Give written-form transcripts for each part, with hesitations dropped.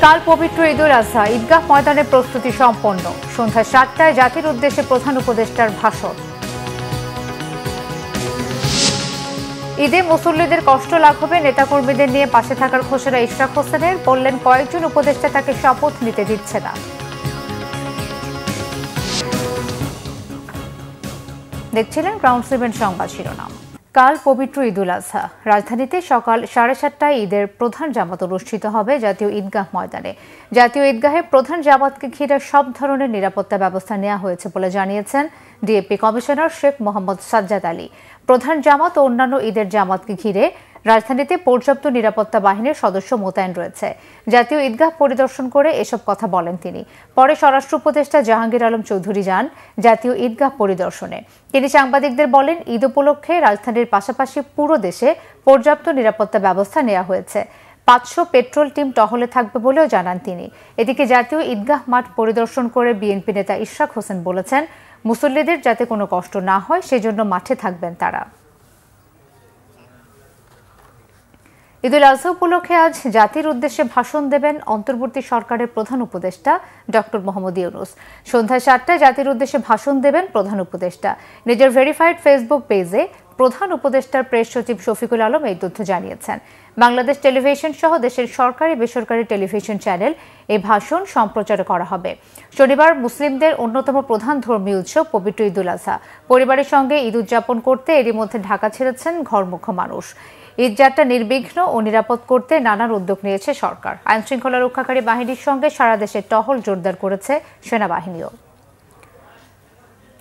কাল পবিত্র ঈদুল আজহা, ঈদগাহ ময়দানে প্রস্তুতি সম্পন্ন। সন্ধ্যা ৭টায় জাতির উদ্দেশ্যে প্রধান উপদেষ্টার ভাষণ। ঈদে মুসল্লিদের কষ্ট লাঘবে নেতাকর্মীদের নিয়ে পাশে থাকার ঘোষণা ইশরাক হোসেনের। বললেন, কয়েকজন উপদেষ্টা তাকে শপথ নিতে দিচ্ছে না। দেখছিলেন গ্রাউন্ড সিমেন্ট সংবাদ শিরোনাম। কাল পবিত্র ঈদুল আজহা। রাজধানীতে সকাল 7:30টায় ঈদের প্রধান জামাত অনুষ্ঠিত হবে জাতীয় ঈদগাহ ময়দানে। জাতীয় ঈদগাহে প্রধান জামাতকে ঘিরে সব ধরনের নিরাপত্তা ব্যবস্থা নেওয়া হয়েছে বলে জানিয়েছেন ডিএপি কমিশনার শেখ মোহাম্মদ সাজ্জাদ আলী। প্রধান জামাত ও অন্যান্য ঈদের জামাতকে ঘিরে রাজধানীতে পর্যাপ্ত নিরাপত্তা বাহিনীর সদস্য মোতায়েন রয়েছে। জাতীয় ঈদগাহ পরিদর্শন করে এসব কথা বলেন তিনি। পরে স্বরাষ্ট্র উপদেষ্টা জাহাঙ্গীর আলম চৌধুরী যান জাতীয় ঈদগাহ পরিদর্শনে। তিনি সাংবাদিকদের বলেন, ঈদ উপলক্ষে রাজধানীর পাশাপাশি পুরো দেশে পর্যাপ্ত নিরাপত্তা ব্যবস্থা নেওয়া হয়েছে। 500 পেট্রোল টিম টহলে থাকবে বলেও জানান তিনি। এদিকে জাতীয় ঈদগাহ মাঠ পরিদর্শন করে বিএনপি নেতা ইশরাক হোসেন বলেছেন, মুসল্লিদের যাতে কোনো কষ্ট না হয় সেজন্য মাঠে থাকবেন তারা। ঈদুল আজহা উপলক্ষে আজ জাতির উদ্দেশ্যে ভাষণ দেবেন অন্তর্বর্তী সরকারের প্রধান উপদেষ্টা ডক্টর মোহাম্মদ ইউনূস। সন্ধ্যা 7টায় জাতির উদ্দেশ্যে ভাষণ দেবেন প্রধান উপদেষ্টা। নিজের ভেরিফাইড ফেসবুক পেজে প্রধান উপদেষ্টার প্রেস সচিব শফিকুল আলম এই তথ্য জানিয়েছেন। বাংলাদেশ টেলিভিশন সহ দেশের সরকারি বেসরকারি টেলিভিশন চ্যানেল এই ভাষণ সম্প্রচার করা হবে। শনিবার মুসলিমদের অন্যতম প্রধান ধর্মীয় উৎসব পবিত্র ঈদুল আজহা। পরিবারের সঙ্গে ঈদ উদযাপন করতে এরই মধ্যে ঢাকা ছেড়েছেন ঘরমুখো মানুষ। ঈদযাত্রা নির্বিঘ্ন ও নিরাপদ করতে নানান উদ্যোগ নিয়েছে সরকার। আইনশৃঙ্খলা রক্ষাকারী বাহিনীর সঙ্গে সারা দেশে টহল জোরদার করেছে সেনাবাহিনীও।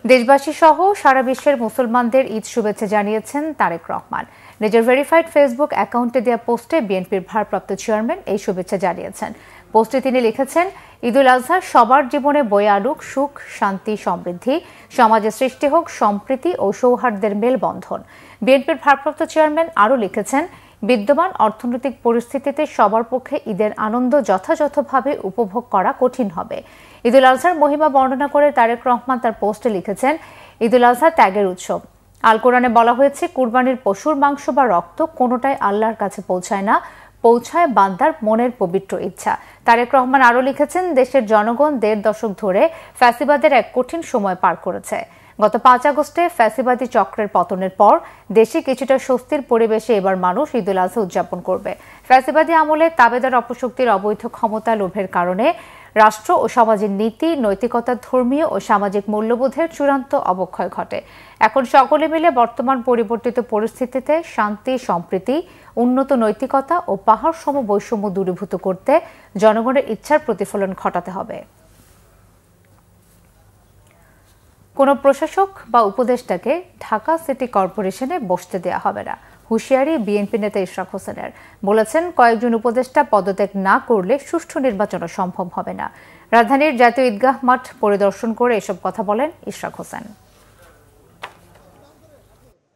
দেশবাসী সহ সারা বিশ্বের মুসলমানদের ঈদ শুভেচ্ছা জানিয়েছেন তারেক রহমান। নিজের ভেরিফাইড ফেসবুক অ্যাকাউন্টে দেওয়া পোস্টে বিএনপির ভারপ্রাপ্ত চেয়ারম্যান এই শুভেচ্ছা জানিয়েছেন। পোস্টে তিনি লিখেছেন, ঈদুল আজহা সবার জীবনে বয়ে আনুক সুখ, শান্তি, সমৃদ্ধি, সমাজে সৃষ্টি হোক সম্প্রীতি ও সৌহার্দ্যের মেলবন্ধন। বিএনপির ভারপ্রাপ্ত চেয়ারম্যান আরও লিখেছেন, বিদ্যমান অর্থনৈতিক পরিস্থিতিতে সবার পক্ষে ঈদের আনন্দ যথাযথভাবে উপভোগ করা কঠিন হবে। ঈদুল আজহার মহিমা বর্ণনা করে তারেক রহমান তার পোস্টে লিখেছেন, ঈদুল আজহা ত্যাগের উৎসব। আল কোরআনে বলা হয়েছে, কুরবানির পশুর মাংস বা রক্ত কোনোটাই আল্লাহর কাছে পৌঁছায় না, পৌঁছায় বান্দার মনের পবিত্র ইচ্ছা। তারেক রহমান আরও লিখেছেন, দেশের জনগণ 1.5 দশক ধরে ফ্যাসিবাদের এক কঠিন সময় পার করেছে। গত 5 আগস্টে ফ্যাসিবাদী চক্রের পতনের পর দেশে কিছুটা স্বস্তির পরিবেশে এবার মানুষ ঈদুল আজহা উদযাপন করবে। ফ্যাসিবাদী আমলে তাবেদার অপশক্তির অবৈধ ক্ষমতা লোভের কারণে রাষ্ট্র ও সমাজের নীতি, নৈতিকতা, ধর্মীয় ও সামাজিক মূল্যবোধের চূড়ান্ত অবক্ষয় ঘটে। এখন সকলে মিলে বর্তমান পরিবর্তিত পরিস্থিতিতে শান্তি, সম্প্রীতি, উন্নত নৈতিকতা ও পাহাড় সম বৈষম্য দূরীভূত করতে জনগণের ইচ্ছার প্রতিফলন ঘটাতে হবে। কোনো প্রশাসক বা উপদেষ্টাকে ঢাকা সিটি কর্পোরেশনে বসতে দেওয়া হবে না, হুঁশিয়ারি বিএনপি নেতা ইশরাক হোসেনের। বলেছেন, কয়েকজন উপদেষ্টা পদত্যাগ না করলে সুষ্ঠু নির্বাচনও সম্ভব হবে না। রাজধানীর জাতীয় ঈদগাহ মাঠ পরিদর্শন করে এসব কথা বলেন ইশরাক হোসেন।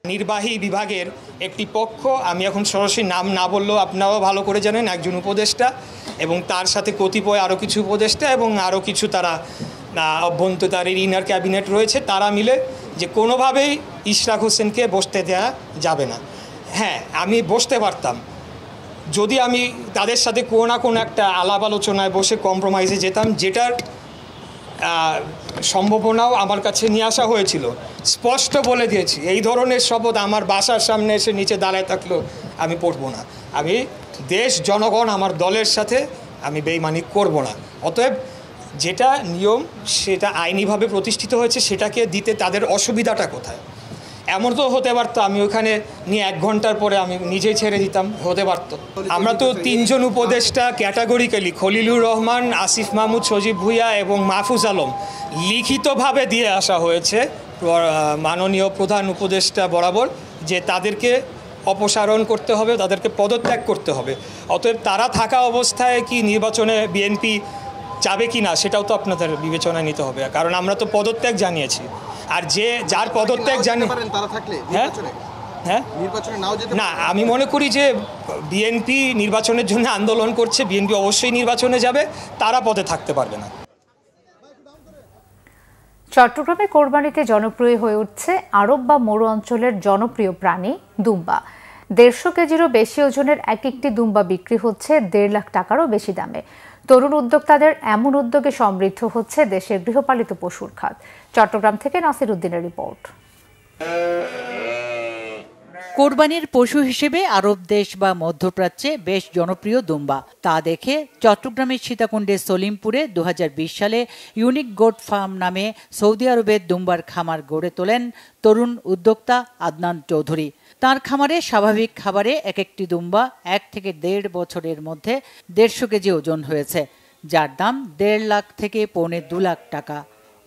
নির্বাহী বিভাগের একটি পক্ষ, আমি এখন সরাসরি নাম না বললেও আপনারাও ভালো করে জানেন, একজন উপদেষ্টা এবং তার সাথে কতিপয় আরও কিছু উপদেষ্টা এবং আরও কিছু তারা অভ্যন্তরীণ ইনার ক্যাবিনেট রয়েছে, তারা মিলে যে কোনোভাবেই ইশরাক হোসেনকে বসতে দেওয়া যাবে না। হ্যাঁ, আমি বসতে পারতাম যদি আমি তাদের সাথে কোনো না কোনো একটা আলাপ আলোচনায় বসে কম্প্রোমাইজে যেতাম, যেটার সম্ভাবনাও আমার কাছে নিয়ে আসা হয়েছিল। স্পষ্ট বলে দিয়েছি, এই ধরনের শপথ আমার বাসার সামনে এসে নিচে দাঁড়ায় থাকলেও আমি পড়ব না। আমি দেশ, জনগণ, আমার দলের সাথে আমি বেইমানি করব না। অতএব যেটা নিয়ম সেটা আইনিভাবে প্রতিষ্ঠিত হয়েছে, সেটাকে দিতে তাদের অসুবিধাটা কোথায়? এমন তো হতে পারতো আমি ওখানে নিয়ে 1 ঘন্টার পরে আমি নিজেই ছেড়ে দিতাম, হতে পারতো। আমরা তো 3 জন উপদেষ্টা ক্যাটাগরিক্যালি, খলিলুর রহমান, আসিফ মাহমুদ, সজীব ভুঁইয়া এবং মাহফুজ আলম, লিখিতভাবে দিয়ে আসা হয়েছে মাননীয় প্রধান উপদেষ্টা বরাবর যে তাদেরকে অপসারণ করতে হবে, তাদেরকে পদত্যাগ করতে হবে। অতএব তারা থাকা অবস্থায় কি নির্বাচনে বিএনপি যাবে কি না সেটাও তো আপনাদের বিবেচনায় নিতে হবে, কারণ আমরা তো পদত্যাগ জানিয়েছি। আর যার পদত্যাগ জানি না, আমি মনে করি যে বিএনপি নির্বাচনের জন্য আন্দোলন করছে, বিএনপি অবশ্যই নির্বাচনে যাবে, তারা পদে থাকতে পারবে না। চট্টগ্রামে কোরবানিতে জনপ্রিয় হয়ে উঠছে আরব বা মরু অঞ্চলের জনপ্রিয় প্রাণী দুম্বা। 150 কেজিরও বেশি ওজনের এক একটি দুম্বা বিক্রি হচ্ছে 1.5 লাখ টাকারও বেশি দামে। তরুণ উদ্যোক্তাদের এমন উদ্যোগে সমৃদ্ধ হচ্ছে দেশের গৃহপালিত পশুর খাত। চট্টগ্রাম থেকে নাসির উদ্দিনের রিপোর্ট। কোরবানির পশু হিসেবে আরব দেশ বা মধ্যপ্রাচ্যে বেশ জনপ্রিয় দুম্বা। তা দেখে চট্টগ্রামের সীতাকুণ্ডের সলিমপুরে 2020 সালে ইউনিক গোট ফার্ম নামে সৌদি আরবের দুম্বার খামার গড়ে তোলেন তরুণ উদ্যোক্তা আদনান চৌধুরী। তার খামারে স্বাভাবিক খাবারে এক একটি দুম্বা 1 থেকে 1.5 বছরের মধ্যে 150 কেজি ওজন হয়েছে, যার দাম 1.5 লাখ থেকে 1.25 লাখ টাকা।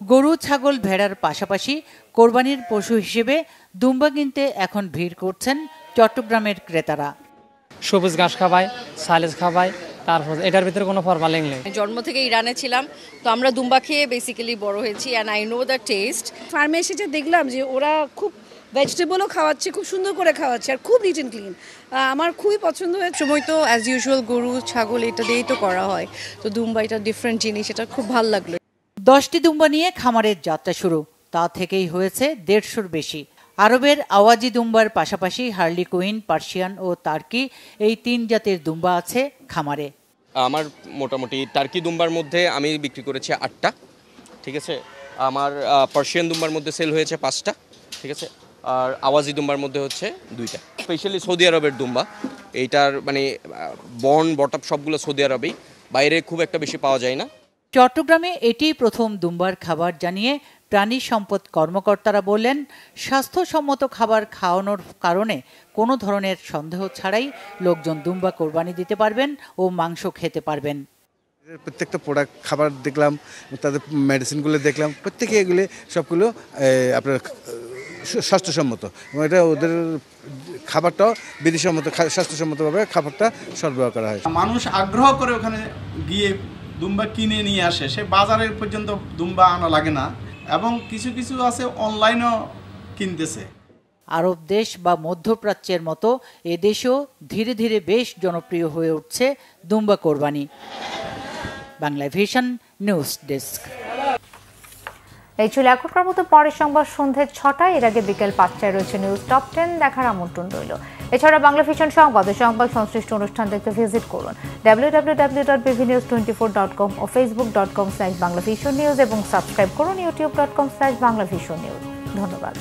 গরু, ছাগল, ভেড়ার পাশাপাশি কোরবানির পশু হিসেবে দুম্বা কিনতে এখন ভিড় করছেন চট্টগ্রামের ক্রেতারা। সবুজ ঘাস খাওয়ায়, সাইলেজ খাওয়ায়, তারপর এটার ভিতরে কোনো ফরমালিন নেই। জন্ম থেকে ইরানে ছিলাম, তো আমরা দুম্বা খেয়ে বেসিক্যালি বড় হয়েছি and I know the test. ফার্মে এসে যে দেখলাম যে ওরা খুব ভেজিটেবলও খাওয়াচ্ছে, খুব সুন্দর করে খাওয়াচ্ছে আর খুব নিট অ্যান্ড ক্লিন। আমার খুবই পছন্দ হয়েছে। সময় তো অ্যাজ ইউজুয়াল গরু, ছাগল এটা দিয়েই তো করা হয়, তো দুম্বা এটা ডিফারেন্ট জিনিস, এটা খুব ভালো লাগলো। 10টি দুম্বা নিয়ে খামারের যাত্রা শুরু, তা থেকেই হয়েছে 150-র বেশি। আরবের আওয়াজি দুম্বার পাশাপাশি হার্লি কুইন, পার্সিয়ান ও টার্কি, এই 3 জাতের দুম্বা আছে খামারে। আমার মোটামুটি টার্কি দুম্বার মধ্যে আমি বিক্রি করেছি 8টা, ঠিক আছে। আমার পার্সিয়ান দুম্বার মধ্যে সেল হয়েছে 5টা, ঠিক আছে। আর আওয়াজি দুম্বার মধ্যে হচ্ছে 2টা। স্পেশালি সৌদি আরবের দুম্বা, এইটার মানে বর্ন বটপ সবগুলো সৌদি আরবেই, বাইরে খুব একটা বেশি পাওয়া যায় না। চট্টগ্রামে এটিই প্রথম দুম্বার খাবার জানিয়ে প্রাণী সম্পদ কর্মকর্তারা বললেন, স্বাস্থ্যসম্মত খাবার খাওয়ানোর কারণে কোনো ধরনের সন্দেহ ছাড়াই লোকজন দুম্বা কোরবানি দিতে পারবেন ও মাংস খেতে পারবেন। প্রত্যেকটা প্রোডাক্ট খাবার দেখলাম, তাদের মেডিসিনগুলো দেখলাম, প্রত্যেকে এগুলি সবগুলো আপনার স্বাস্থ্যসম্মত এবং এটা ওদের খাবারটাও বিধিসম্মত, স্বাস্থ্যসম্মতভাবে খাবারটা সরবরাহ করা হয়। মানুষ আগ্রহ করে ওখানে গিয়ে দুম্বা কিনে নিয়ে আসে, সে বাজারে পর্যন্ত দুম্বা আনা লাগে না, এবং কিছু কিছু আছে অনলাইনও কিনতেছে। আরব দেশ বা মধ্যপ্রাচ্যের মতো এদেশেও ধীরে ধীরে বেশ জনপ্রিয় হয়ে উঠছে দুম্বা কোরবানি। Bangla vision news desk. এই ছিল এখনকার মতো। পরের সংবাদ সন্ধ্যে 6টায়, এর আগে বিকেল 5টায় রয়েছে নিউজ টপ 10 দেখার আমন্ত্রণ রইল। এছাড়া বাংলা ভিশন সংবাদ সংশ্লিষ্ট অনুষ্ঠান দেখতে ভিজিট করুন www.bvnews24.com ও facebook.com/banglavisionnews এবং সাবস্ক্রাইব করুন youtube.com/banglavisionnews। ধন্যবাদ।